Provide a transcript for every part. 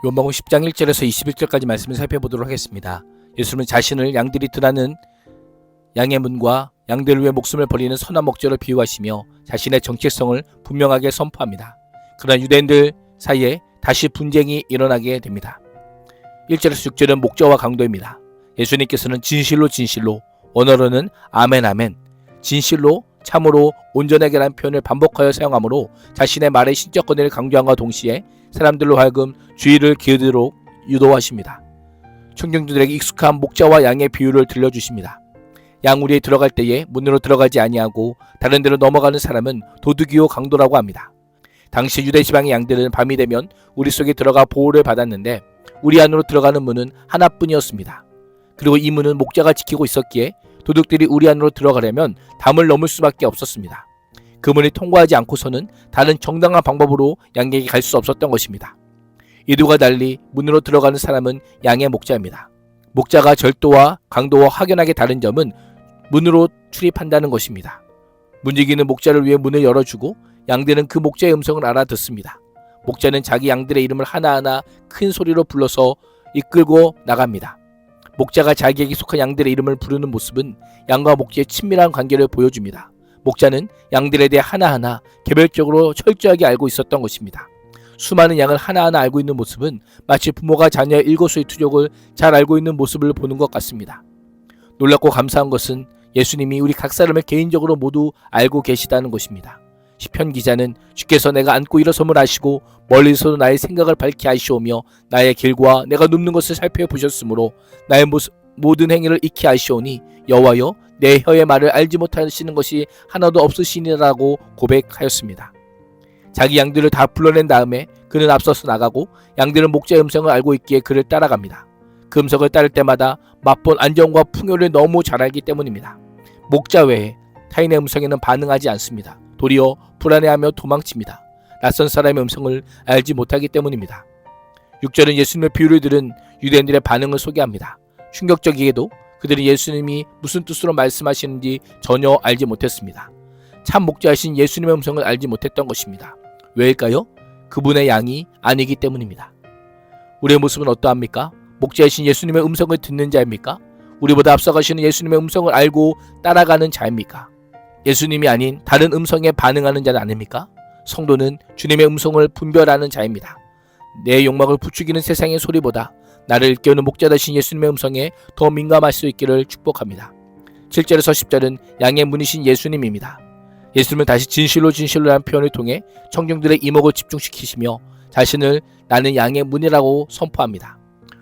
요한복음 10장 1절에서 21절까지 말씀을 살펴보도록 하겠습니다. 예수님은 자신을 양들이 드나는 양의 문과 양들을 위해 목숨을 버리는 선한 목자로 비유하시며 자신의 정체성을 분명하게 선포합니다. 그러나 유대인들 사이에 다시 분쟁이 일어나게 됩니다. 1절에서 6절은 목자와 강도입니다. 예수님께서는 진실로 진실로, 원어로는 아멘 아멘, 진실로 참으로 온전하게라는 표현을 반복하여 사용하므로 자신의 말의 신적 권위를 강조함과 동시에 사람들로 하여금 주의를 기울이도록 유도하십니다. 청중들에게 익숙한 목자와 양의 비유를 들려주십니다. 양우리에 들어갈 때에 문으로 들어가지 아니하고 다른 데로 넘어가는 사람은 도둑이요 강도라고 합니다. 당시 유대 지방의 양들은 밤이 되면 우리 속에 들어가 보호를 받았는데 우리 안으로 들어가는 문은 하나뿐이었습니다. 그리고 이 문은 목자가 지키고 있었기에 도둑들이 우리 안으로 들어가려면 담을 넘을 수밖에 없었습니다. 그 문을 통과하지 않고서는 다른 정당한 방법으로 양에게 갈 수 없었던 것입니다. 이들과 달리 문으로 들어가는 사람은 양의 목자입니다. 목자가 절도와 강도와 확연하게 다른 점은 문으로 출입한다는 것입니다. 문지기는 목자를 위해 문을 열어주고 양들은 그 목자의 음성을 알아듣습니다. 목자는 자기 양들의 이름을 하나하나 큰 소리로 불러서 이끌고 나갑니다. 목자가 자기에게 속한 양들의 이름을 부르는 모습은 양과 목자의 친밀한 관계를 보여줍니다. 목자는 양들에 대해 하나하나 개별적으로 철저하게 알고 있었던 것입니다. 수많은 양을 하나하나 알고 있는 모습은 마치 부모가 자녀의 일거수일투족을 잘 알고 있는 모습을 보는 것 같습니다. 놀랍고 감사한 것은 예수님이 우리 각 사람을 개인적으로 모두 알고 계시다는 것입니다. 시편 기자는 주께서 내가 앉고 일어섬을 아시고 멀리서도 나의 생각을 밝히 아시오며 나의 길과 내가 눕는 것을 살펴보셨으므로 나의 모든 행위를 익히 아시오니 여호와여 내 혀의 말을 알지 못하시는 것이 하나도 없으시니라고 고백하였습니다. 자기 양들을 다 불러낸 다음에 그는 앞서서 나가고 양들은 목자의 음성을 알고 있기에 그를 따라갑니다. 그 음성을 따를 때마다 맛본 안정과 풍요를 너무 잘 알기 때문입니다. 목자 외에 타인의 음성에는 반응하지 않습니다. 도리어 불안해하며 도망칩니다. 낯선 사람의 음성을 알지 못하기 때문입니다. 6절은 예수님의 비유를 들은 유대인들의 반응을 소개합니다. 충격적이게도 그들은 예수님이 무슨 뜻으로 말씀하시는지 전혀 알지 못했습니다. 참 목자이신 예수님의 음성을 알지 못했던 것입니다. 왜일까요? 그분의 양이 아니기 때문입니다. 우리의 모습은 어떠합니까? 목자이신 예수님의 음성을 듣는 자입니까? 우리보다 앞서가시는 예수님의 음성을 알고 따라가는 자입니까? 예수님이 아닌 다른 음성에 반응하는 자는 아닙니까? 성도는 주님의 음성을 분별하는 자입니다. 내 욕망을 부추기는 세상의 소리보다 나를 일깨우는 목자 되신 예수님의 음성에 더 민감할 수 있기를 축복합니다. 7절에서 10절은 양의 문이신 예수님입니다. 예수님은 다시 진실로 진실로라는 표현을 통해 청중들의 이목을 집중시키시며 자신을 나는 양의 문이라고 선포합니다.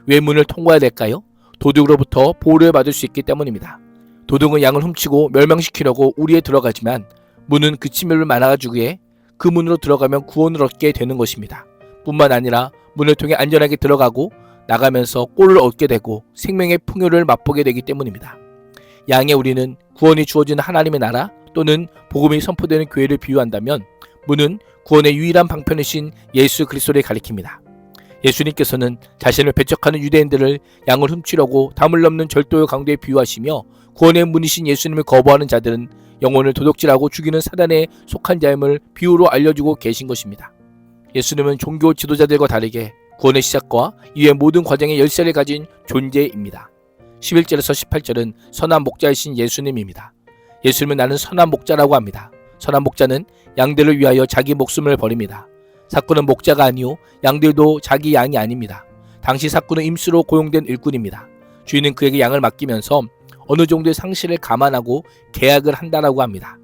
왜 문을 통과해야 될까요? 도둑으로부터 보호를 받을 수 있기 때문입니다. 도둑은 양을 훔치고 멸망시키려고 우리에 들어가지만 문은 그 침멸을 막아주기에 그 문으로 들어가면 구원을 얻게 되는 것입니다. 뿐만 아니라 문을 통해 안전하게 들어가고 나가면서 꼴을 얻게 되고 생명의 풍요를 맛보게 되기 때문입니다. 양의 우리는 구원이 주어지는 하나님의 나라 또는 복음이 선포되는 교회를 비유한다면 문은 구원의 유일한 방편이신 예수 그리스도를 가리킵니다. 예수님께서는 자신을 배척하는 유대인들을 양을 훔치려고 담을 넘는 절도의 강도에 비유하시며 구원의 문이신 예수님을 거부하는 자들은 영혼을 도둑질하고 죽이는 사단에 속한 자임을 비유로 알려주고 계신 것입니다. 예수님은 종교 지도자들과 다르게 구원의 시작과 이후의 모든 과정의 열쇠를 가진 존재입니다. 11절에서 18절은 선한 목자이신 예수님입니다. 예수님은 나는 선한 목자라고 합니다. 선한 목자는 양들을 위하여 자기 목숨을 버립니다. 사꾼은 목자가 아니요 양들도 자기 양이 아닙니다. 당시 사꾼은 임수로 고용된 일꾼입니다. 주인은 그에게 양을 맡기면서 어느 정도의 상실을 감안하고 계약을 한다라고 합니다.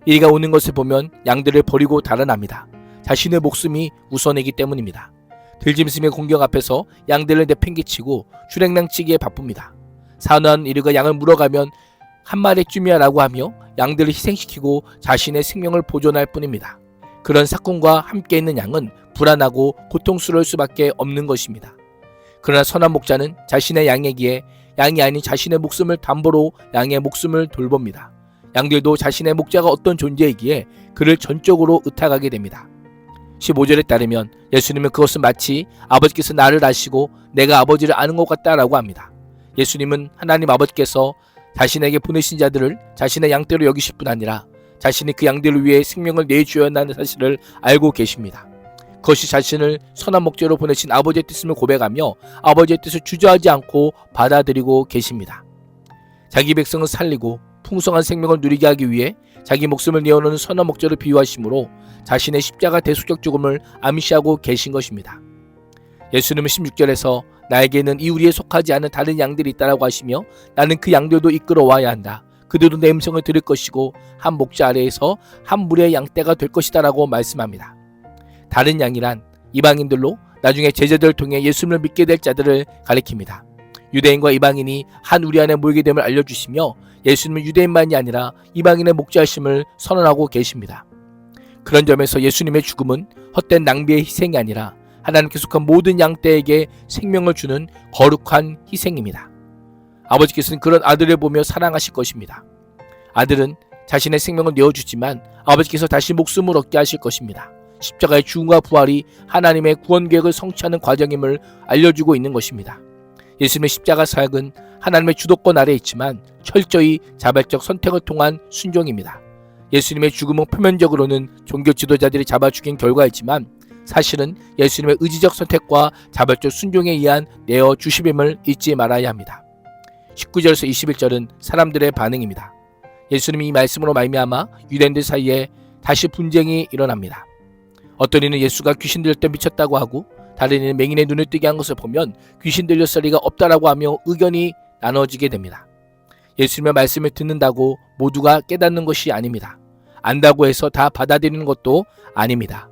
이리가 오는 것을 보면 양들을 버리고 달아납니다. 자신의 목숨이 우선이기 때문입니다. 들짐승의 공격 앞에서 양들을 내팽개치고 주랭랑치기에 바쁩니다. 사나운 이리가 양을 물어가면 한 마리쯤이야라고 하며 양들을 희생시키고 자신의 생명을 보존할 뿐입니다. 그런 사건과 함께 있는 양은 불안하고 고통스러울 수밖에 없는 것입니다. 그러나 선한 목자는 자신의 양에게 양이 아닌 자신의 목숨을 담보로 양의 목숨을 돌봅니다. 양들도 자신의 목자가 어떤 존재이기에 그를 전적으로 의탁하게 됩니다. 15절에 따르면 예수님은 그것은 마치 아버지께서 나를 아시고 내가 아버지를 아는 것 같다라고 합니다. 예수님은 하나님 아버지께서 자신에게 보내신 자들을 자신의 양떼로 여기실 뿐 아니라 자신이 그 양들을 위해 생명을 내주어야 한다는 사실을 알고 계십니다. 그것이 자신을 선한 목적으로 보내신 아버지의 뜻임을 고백하며 아버지의 뜻을 주저하지 않고 받아들이고 계십니다. 자기 백성을 살리고 풍성한 생명을 누리게 하기 위해 자기 목숨을 내어놓는 선한 목적을 비유하심으로 자신의 십자가 대속적 죽음을 암시하고 계신 것입니다. 예수님은 16절에서 나에게는 이 우리에 속하지 않은 다른 양들이 있다라고 하시며 나는 그 양들도 이끌어와야 한다. 그들도 내 음성을 들을 것이고 한 목자 아래에서 한 무리의 양떼가 될 것이다 라고 말씀합니다. 다른 양이란 이방인들로 나중에 제자들을 통해 예수님을 믿게 될 자들을 가리킵니다. 유대인과 이방인이 한 우리 안에 모이게 됨을 알려주시며 예수님은 유대인만이 아니라 이방인의 목자이심을 선언하고 계십니다. 그런 점에서 예수님의 죽음은 헛된 낭비의 희생이 아니라 하나님께 속한 모든 양떼에게 생명을 주는 거룩한 희생입니다. 아버지께서는 그런 아들을 보며 사랑하실 것입니다. 아들은 자신의 생명을 내어주지만 아버지께서 다시 목숨을 얻게 하실 것입니다. 십자가의 죽음과 부활이 하나님의 구원 계획을 성취하는 과정임을 알려주고 있는 것입니다. 예수님의 십자가 사역은 하나님의 주도권 아래에 있지만 철저히 자발적 선택을 통한 순종입니다. 예수님의 죽음은 표면적으로는 종교 지도자들이 잡아 죽인 결과이지만 사실은 예수님의 의지적 선택과 자발적 순종에 의한 내어주심임을 잊지 말아야 합니다. 19절에서 21절은 사람들의 반응입니다. 예수님이 이 말씀으로 말미암아 유대인들 사이에 다시 분쟁이 일어납니다. 어떤 이는 예수가 귀신 들릴 때 미쳤다고 하고 다른 이는 맹인의 눈을 뜨게 한 것을 보면 귀신 들렸을 리가 없다라고 하며 의견이 나눠지게 됩니다. 예수님의 말씀을 듣는다고 모두가 깨닫는 것이 아닙니다. 안다고 해서 다 받아들이는 것도 아닙니다.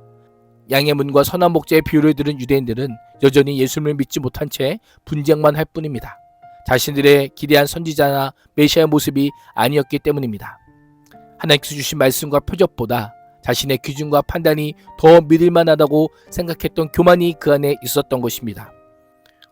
양의 문과 선한 목자의 비유를 들은 유대인들은 여전히 예수님을 믿지 못한 채 분쟁만 할 뿐입니다. 자신들의 기대한 선지자나 메시아의 모습이 아니었기 때문입니다. 하나님께서 주신 말씀과 표적보다 자신의 기준과 판단이 더 믿을만하다고 생각했던 교만이 그 안에 있었던 것입니다.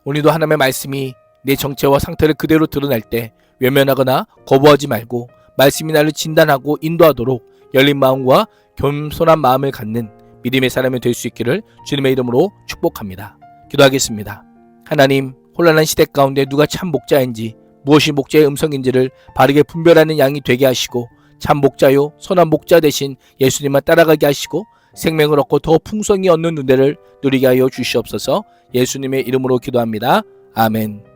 오늘도 하나님의 말씀이 내 정체와 상태를 그대로 드러낼 때 외면하거나 거부하지 말고 말씀이 나를 진단하고 인도하도록 열린 마음과 겸손한 마음을 갖는 믿음의 사람이 될 수 있기를 주님의 이름으로 축복합니다. 기도하겠습니다. 하나님, 혼란한 시대 가운데 누가 참 목자인지 무엇이 목자의 음성인지를 바르게 분별하는 양이 되게 하시고 참 목자요 선한 목자 대신 예수님만 따라가게 하시고 생명을 얻고 더 풍성히 얻는 은혜를 누리게 하여 주시옵소서. 예수님의 이름으로 기도합니다. 아멘.